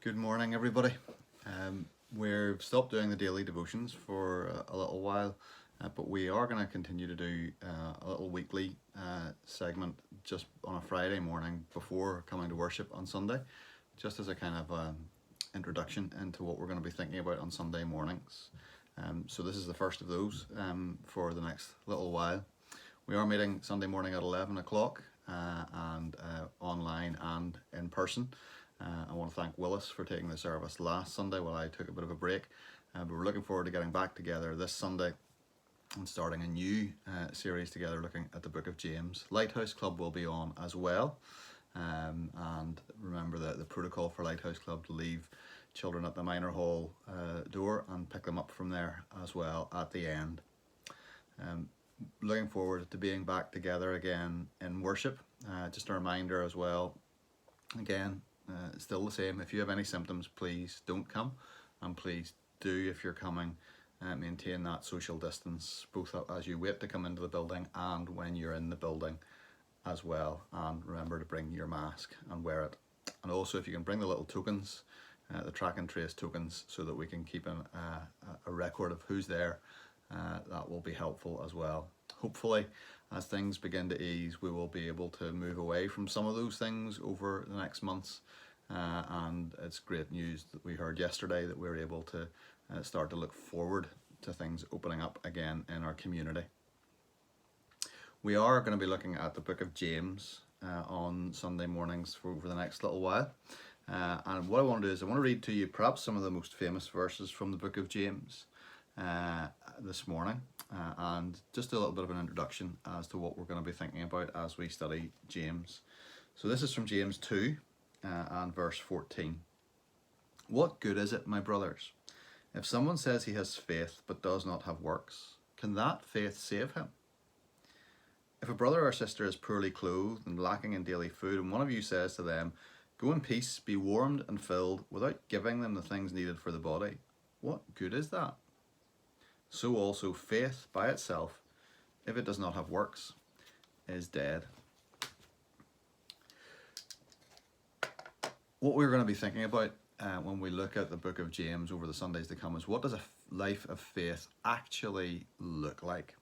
Good morning, everybody. We've stopped doing the daily devotions for a little while, but we are going to continue to do a little weekly segment just on a Friday morning before coming to worship on Sunday, just as a kind of introduction into what we're going to be thinking about on Sunday mornings. So this is the first of those for the next little while. We are meeting Sunday morning at 11 o'clock and online and in person. I want to thank Willis for taking the service last Sunday while I took a bit of a break. But we're looking forward to getting back together this Sunday and starting a new series together looking at the book of James. Lighthouse Club will be on as well. And remember the protocol for Lighthouse Club to leave children at the minor hall door and pick them up from there as well at the end. Looking forward to being back together again in worship. Just a reminder as well, again, still the same. If you have any symptoms, please don't come, and please do, if you're coming, maintain that social distance both as you wait to come into the building and when you're in the building as well. And remember to bring your mask and wear it. And also, if you can bring the little tokens, the track and trace tokens, so that we can keep a record of who's there, that will be helpful as well. Hopefully, as things begin to ease, we will be able to move away from some of those things over the next months. And it's great news that we heard yesterday that we're able to start to look forward to things opening up again in our community. We are going to be looking at the book of James on Sunday mornings for over the next little while. And what I want to do is I want to read to you perhaps some of the most famous verses from the book of James this morning, and just a little bit of an introduction as to what we're going to be thinking about as we study James. So this is from James 2 and verse 14. What good is it, my brothers, if someone says he has faith but does not have works? Can that faith save him? If a brother or sister is poorly clothed and lacking in daily food, and one of you says to them, "Go in peace, be warmed and filled," without giving them the things needed for the body, what good is that? So also faith by itself, if it does not have works, is dead. What we're going to be thinking about when we look at the book of James over the Sundays to come is, what does a life of faith actually look like?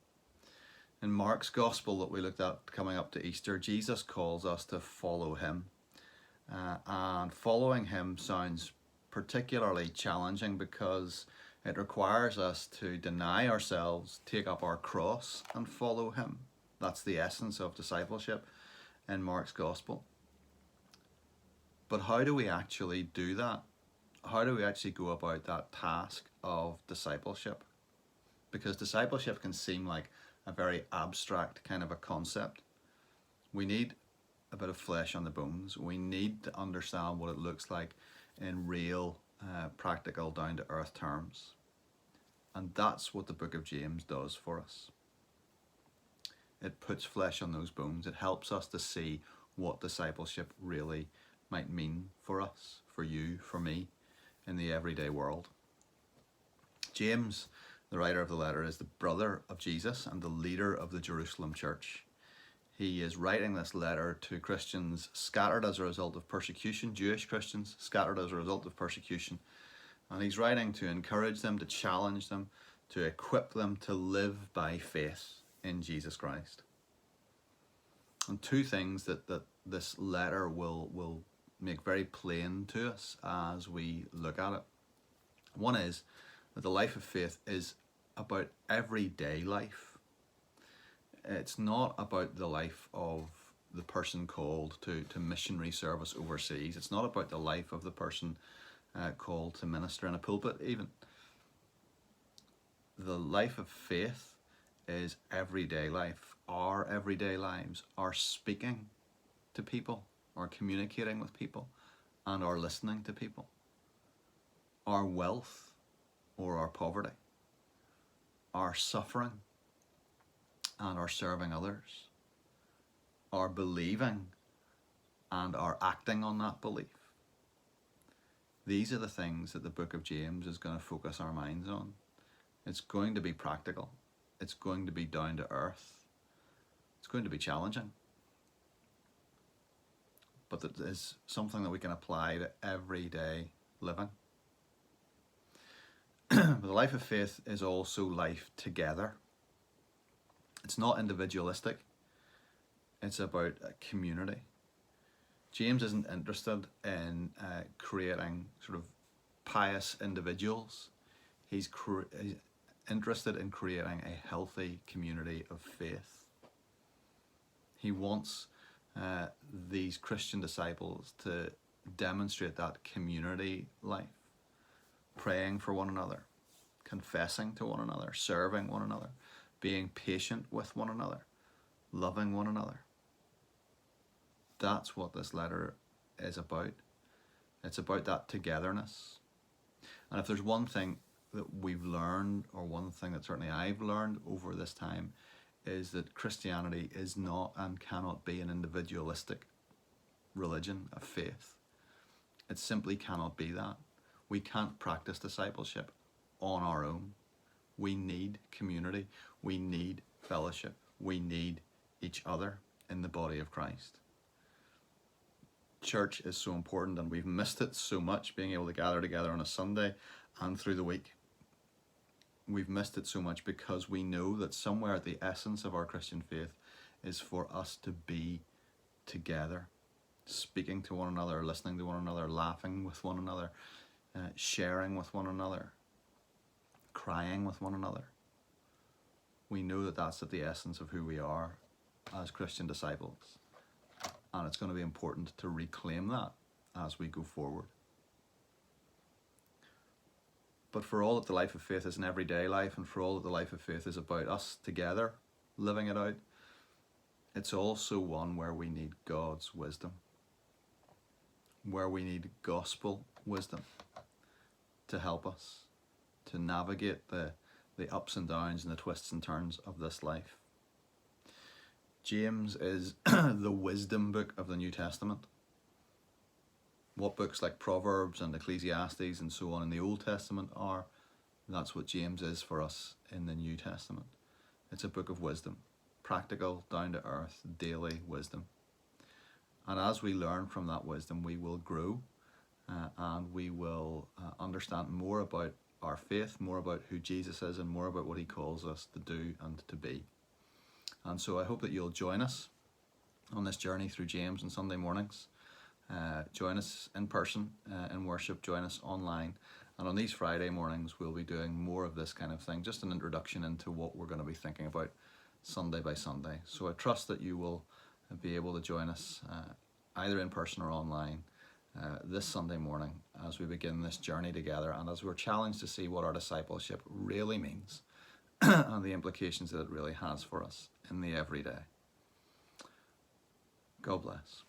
In Mark's gospel that we looked at coming up to Easter, Jesus calls us to follow him. And following him sounds particularly challenging because it requires us to deny ourselves, take up our cross and follow him. That's the essence of discipleship in Mark's gospel. But how do we actually do that? How do we actually go about that task of discipleship? Because discipleship can seem like a very abstract kind of a concept. We need a bit of flesh on the bones. We need to understand what it looks like in real, practical, down-to-earth terms. And that's what the book of James does for us. It puts flesh on those bones. It helps us to see what discipleship really might mean for us, for you, for me, in the everyday world. James, the writer of the letter, is the brother of Jesus and the leader of the Jerusalem church. He is writing this letter to Christians scattered as a result of persecution, Jewish Christians scattered as a result of persecution. And he's writing to encourage them, to challenge them, to equip them to live by faith in Jesus Christ. And two things that this letter will make very plain to us as we look at it. One is that the life of faith is about everyday life. It's not about the life of the person called to missionary service overseas. It's not about the life of the person called to minister in a pulpit even. The life of faith is everyday life. Our everyday lives are speaking to people, or communicating with people, and are listening to people. Our wealth or our poverty, our suffering and our serving others, our believing and our acting on that belief. These are the things that the book of James is going to focus our minds on. It's going to be practical. It's going to be down to earth. It's going to be challenging. But it is something that we can apply to everyday living. But the life of faith is also life together. It's not individualistic. It's about a community. James isn't interested in creating sort of pious individuals. He's interested in creating a healthy community of faith. He wants these Christian disciples to demonstrate that community life, praying for one another, confessing to one another, serving one another, being patient with one another, loving one another. That's what this letter is about. It's about that togetherness. And if there's one thing that we've learned, or one thing that certainly I've learned over this time, is that Christianity is not and cannot be an individualistic religion of faith. It simply cannot be that. We can't practice discipleship on our own. We need community. We need fellowship. We need each other in the body of Christ. Church is so important, and we've missed it so much, being able to gather together on a Sunday and through the week. We've missed it so much because we know that somewhere at the essence of our Christian faith is for us to be together, speaking to one another, listening to one another, laughing with one another, sharing with one another, crying with one another. We know that that's at the essence of who we are as Christian disciples, and it's going to be important to reclaim that as we go forward. But for all that the life of faith is an everyday life, and for all that the life of faith is about us together living it out, it's also one where we need God's wisdom, where we need gospel wisdom to help us to navigate the ups and downs and the twists and turns of this life. James is the wisdom book of the New Testament. What books like Proverbs and Ecclesiastes and so on in the Old Testament are, that's what James is for us in the New Testament. It's a book of wisdom, practical, down to earth, daily wisdom. And as we learn from that wisdom, we will grow and we will understand more about our faith, more about who Jesus is, and more about what he calls us to do and to be. And so I hope that you'll join us on this journey through James on Sunday mornings. Join us in person in worship, join us online, and on these Friday mornings we'll be doing more of this kind of thing, just an introduction into what we're going to be thinking about Sunday by Sunday. So I trust that you will be able to join us either in person or online this Sunday morning as we begin this journey together, and as we're challenged to see what our discipleship really means and the implications that it really has for us in the everyday. God bless.